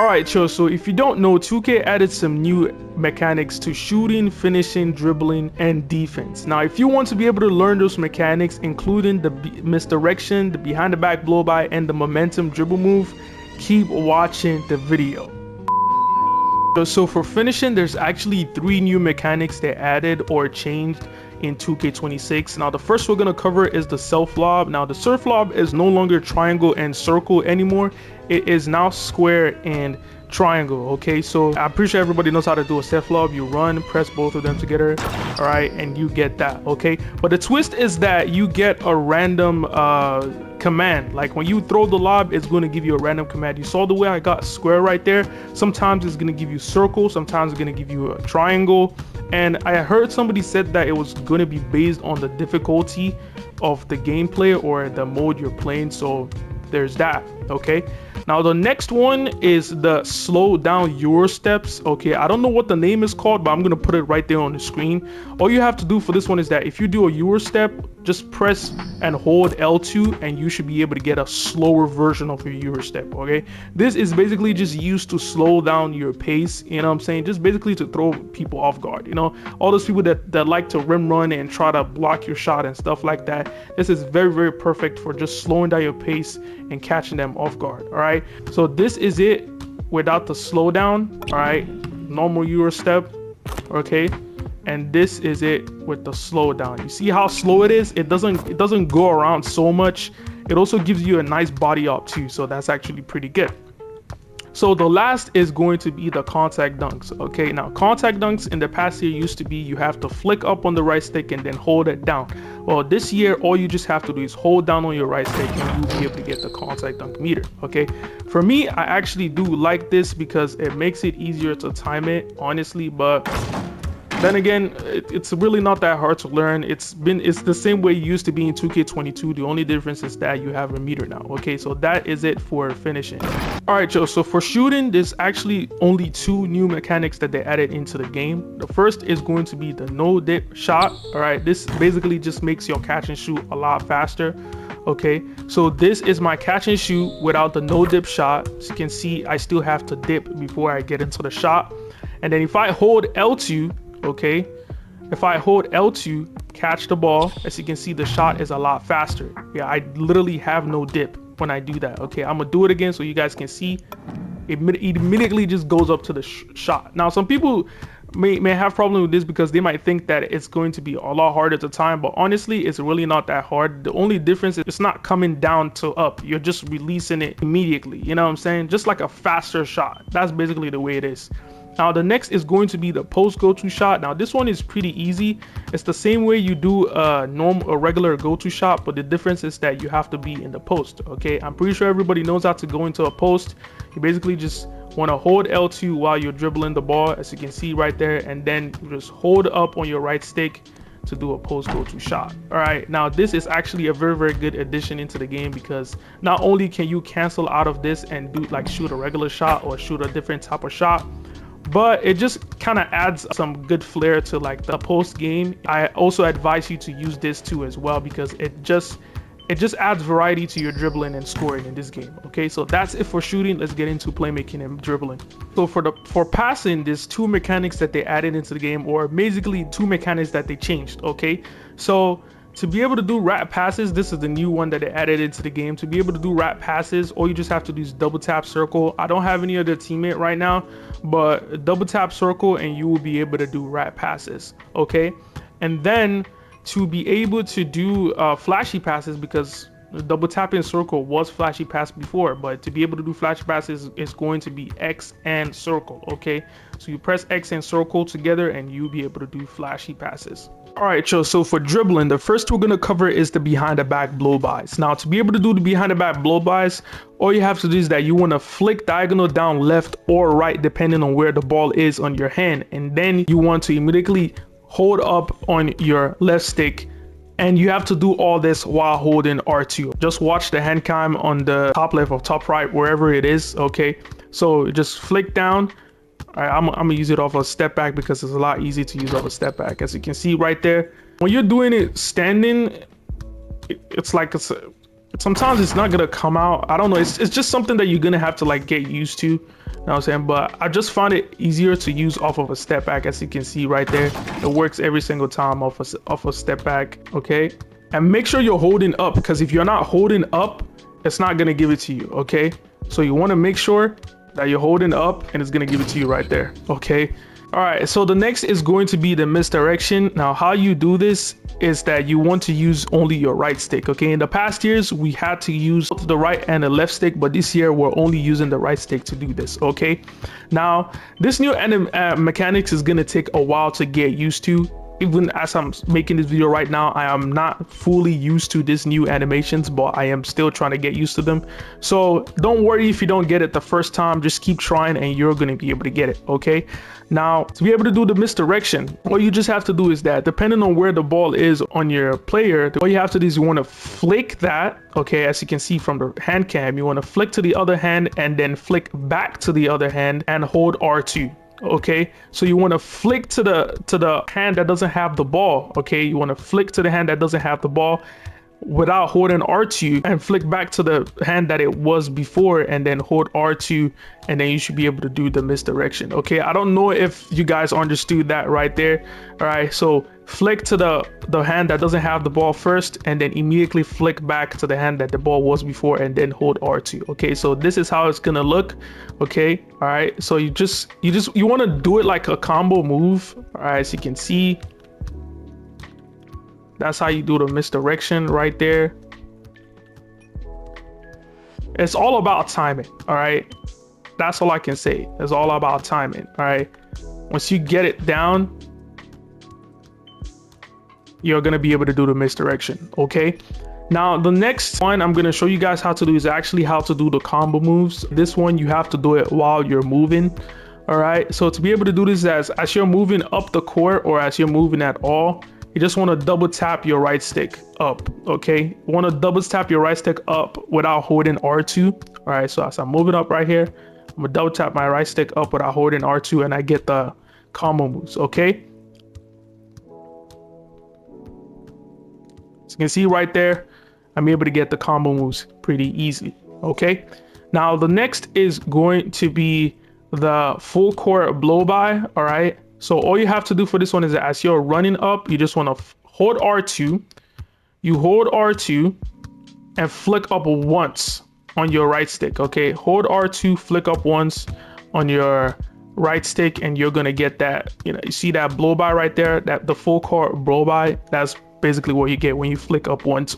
Alright, so if you don't know, 2K added some new mechanics to shooting, finishing, dribbling, and defense. Now, if you want to be able to learn those mechanics, including the misdirection, the behind the back blow by, and the momentum dribble move, keep watching the video. So for finishing, there's actually 3 new mechanics they added or changed in 2K26. Now the first we're going to cover is the self lob. Now the self lob is no longer triangle and circle anymore. It is now square and triangle. Okay, so I'm pretty sure everybody knows how to do a self lob. You run, press both of them together, all right, and you get that. Okay, but the twist is that you get a random command. Like when you throw the lob, it's going to give you a random command. You saw the way I got square right there. Sometimes it's going to give you circle, sometimes it's going to give you a triangle. And I heard somebody said that it was going to be based on the difficulty of the gameplay or the mode you're playing. So there's that. Okay, now the next one is the slow down Euro steps. Okay, I don't know what the name is called, but I'm gonna put it right there on the screen. All you have to do for this one is that if you do a Euro step, just press and hold L2 and you should be able to get a slower version of your Euro step. Okay, this is basically just used to slow down your pace, you know what I'm saying, just basically to throw people off guard. You know, all those people that like to rim run and try to block your shot and stuff like that, this is very perfect for just slowing down your pace and catching them off guard. All right, so this is it without the slowdown. All right, normal Euro step. Okay, and this is it with the slowdown. You see how slow it is? It doesn't go around so much. It also gives you a nice body up too, so that's actually pretty good. So the last is going to be the contact dunks. Okay, now contact dunks in the past year used to be you have to flick up on the right stick and then hold it down. Well, this year all you just have to do is hold down on your right stick and you'll be able to get the contact dunk meter. Okay, for me, I actually do like this because it makes it easier to time it, honestly, but then again, it's really not that hard to learn. It's the same way it used to be in 2K22. The only difference is that you have a meter now. Okay, so that is it for finishing. All right, Joe, so for shooting, there's actually only 2 new mechanics that they added into the game. The first is going to be the no dip shot. All right, this basically just makes your catch and shoot a lot faster. Okay, so this is my catch and shoot without the no dip shot. As you can see, I still have to dip before I get into the shot. And then if I hold L2, okay, if I hold L2, catch the ball, as you can see, the shot is a lot faster. Yeah, I literally have no dip when I do that. Okay, I'm gonna do it again so you guys can see. It immediately just goes up to the shot. Now, some people may have problem with this because they might think that it's going to be a lot harder to time, but honestly, it's really not that hard. The only difference is it's not coming down to up. You're just releasing it immediately. You know what I'm saying? Just like a faster shot. That's basically the way it is. Now the next is going to be the post go-to shot. Now this one is pretty easy. It's the same way you do a regular go-to shot, but the difference is that you have to be in the post. Okay, I'm pretty sure everybody knows how to go into a post. You basically just want to hold L2 while you're dribbling the ball, as you can see right there, and then you just hold up on your right stick to do a post go-to shot. All right, now this is actually a very good addition into the game because not only can you cancel out of this and do like shoot a regular shot or shoot a different type of shot, but it just kind of adds some good flair to like the post game. I also advise you to use this too as well because it just adds variety to your dribbling and scoring in this game. Okay, so that's it for shooting. Let's get into playmaking and dribbling. So for passing, there's 2 mechanics that they added into the game, or basically 2 mechanics that they changed. Okay, so to be able to do wrap passes, this is the new one that they added into the game. To be able to do wrap passes, all you just have to do is double tap circle. I don't have any other teammate right now, but double tap circle and you will be able to do wrap passes. Okay, and then to be able to do flashy passes, because double tapping circle was flashy pass before, but to be able to do flashy passes is going to be X and circle. Okay, so you press X and circle together and you'll be able to do flashy passes. All right, so for dribbling, the first we're going to cover is the behind the back blow bys. Now, to be able to do the behind the back blow bys, all you have to do is that you want to flick diagonal down left or right, depending on where the ball is on your hand. And then you want to immediately hold up on your left stick. And you have to do all this while holding R2. Just watch the hand cam on the top left or top right, wherever it is. Okay, so just flick down. All right, I'm gonna use it off a step back because it's a lot easier to use off a step back. As you can see right there, when you're doing it standing, it's like sometimes it's not gonna come out. I don't know. It's just something that you're gonna have to like get used to. know what I'm saying? But I just found it easier to use off of a step back. As you can see right there, it works every single time off a step back. Okay, and make sure you're holding up, because if you're not holding up, it's not gonna give it to you. Okay, so you want to make sure that you're holding up, and it's gonna give it to you right there. Okay. All right, so the next is going to be the misdirection. Now, how you do this is that you want to use only your right stick. Okay, in the past years, we had to use both the right and the left stick, but this year we're only using the right stick to do this. Okay, now this new mechanics is gonna take a while to get used to. Even as I'm making this video right now, I am not fully used to this new animations, but I am still trying to get used to them. So don't worry if you don't get it the first time, just keep trying and you're gonna be able to get it. Okay, now to be able to do the misdirection, all you just have to do is that depending on where the ball is on your player, all you have to do is you want to flick that. Okay, as you can see from the hand cam, you want to flick to the other hand and then flick back to the other hand and hold R2. Okay, so you want to flick to the hand that doesn't have the ball. Okay, you want to flick to the hand that doesn't have the ball without holding R2, and flick back to the hand that it was before and then hold R2, and then you should be able to do the misdirection. Okay, I don't know if you guys understood that right there. All right, so flick to the hand that doesn't have the ball first, and then immediately flick back to the hand that the ball was before, and then hold R2. Okay, so this is how it's gonna look. Okay, all right, so you want to do it like a combo move. All right, as you can see, that's how you do the misdirection right there. It's all about timing. All right, that's all I can say. It's all about timing. All right, once you get it down, you're gonna be able to do the misdirection. Okay, now the next one I'm gonna show you guys how to do is actually how to do the combo moves. This one you have to do it while you're moving. All right, so to be able to do this as you're moving up the court, or as you're moving at all, you just want to double tap your right stick up. Okay, you want to double tap your right stick up without holding R2. All right, so as I'm moving up right here, I'm gonna double tap my right stick up without holding R2, and I get the combo moves. Okay, so you can see right there, I'm able to get the combo moves pretty easily. Okay, now the next is going to be the full court blow by. All right, so all you have to do for this one is that as you're running up, you just want to hold R2. You hold R2 and flick up once on your right stick. Okay, hold R2, flick up once on your right stick, and you're gonna get that. You know, you see that blow by right there, that the full court blow by. That's basically what you get when you flick up once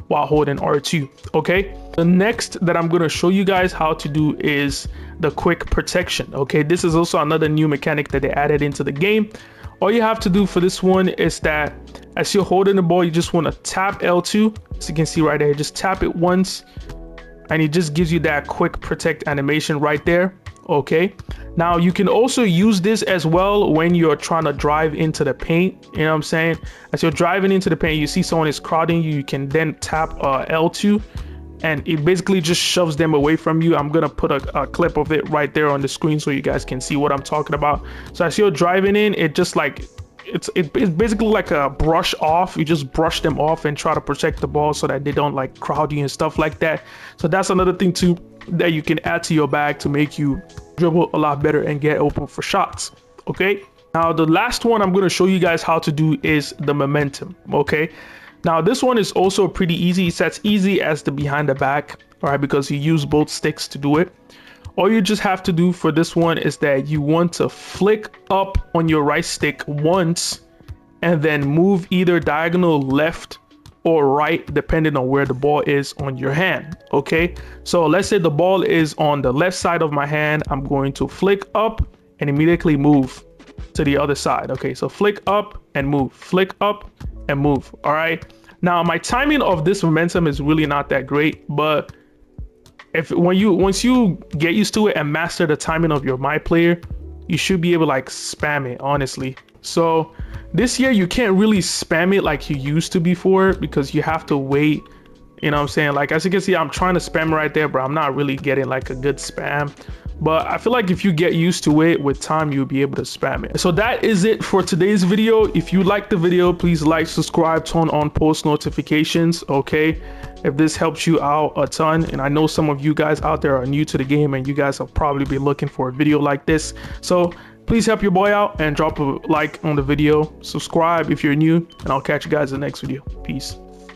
while holding R2. Okay, the next that I'm going to show you guys how to do is the quick protection. Okay, this is also another new mechanic that they added into the game. All you have to do for this one is that as you're holding the ball, you just want to tap L2. As you can see right there, just tap it once and it just gives you that quick protect animation right there. Okay, now you can also use this as well when you're trying to drive into the paint. You know what I'm saying? As you're driving into the paint, you see someone is crowding you, you can then tap L2 and it basically just shoves them away from you. I'm gonna put a clip of it right there on the screen so you guys can see what I'm talking about. So as you're driving in, it just like it's basically like a brush off. You just brush them off and try to protect the ball so that they don't like crowd you and stuff like that. So that's another thing too that you can add to your bag to make you dribble a lot better and get open for shots. Okay, now the last one I'm going to show you guys how to do is the momentum. Okay, now this one is also pretty easy. It's as easy as the behind the back. All right, because you use both sticks to do it. All you just have to do for this one is that you want to flick up on your right stick once and then move either diagonal left or right depending on where the ball is on your hand. Okay, so let's say the ball is on the left side of my hand. I'm going to flick up and immediately move to the other side. Okay, so flick up and move, flick up and move. All right, now my timing of this momentum is really not that great, but once you get used to it and master the timing of your My Player, you should be able to like spam it, honestly. So this year you can't really spam it like you used to before because you have to wait. You know what I'm saying? Like as you can see, I'm trying to spam right there, but I'm not really getting like a good spam. but I feel like if you get used to it with time, you'll be able to spam it. So that is it for today's video. If you like the video, please like, subscribe, turn on post notifications, okay? If this helps you out a ton, and I know some of you guys out there are new to the game and you guys have probably been looking for a video like this, so please help your boy out and drop a like on the video, subscribe if you're new, and I'll catch you guys in the next video. Peace.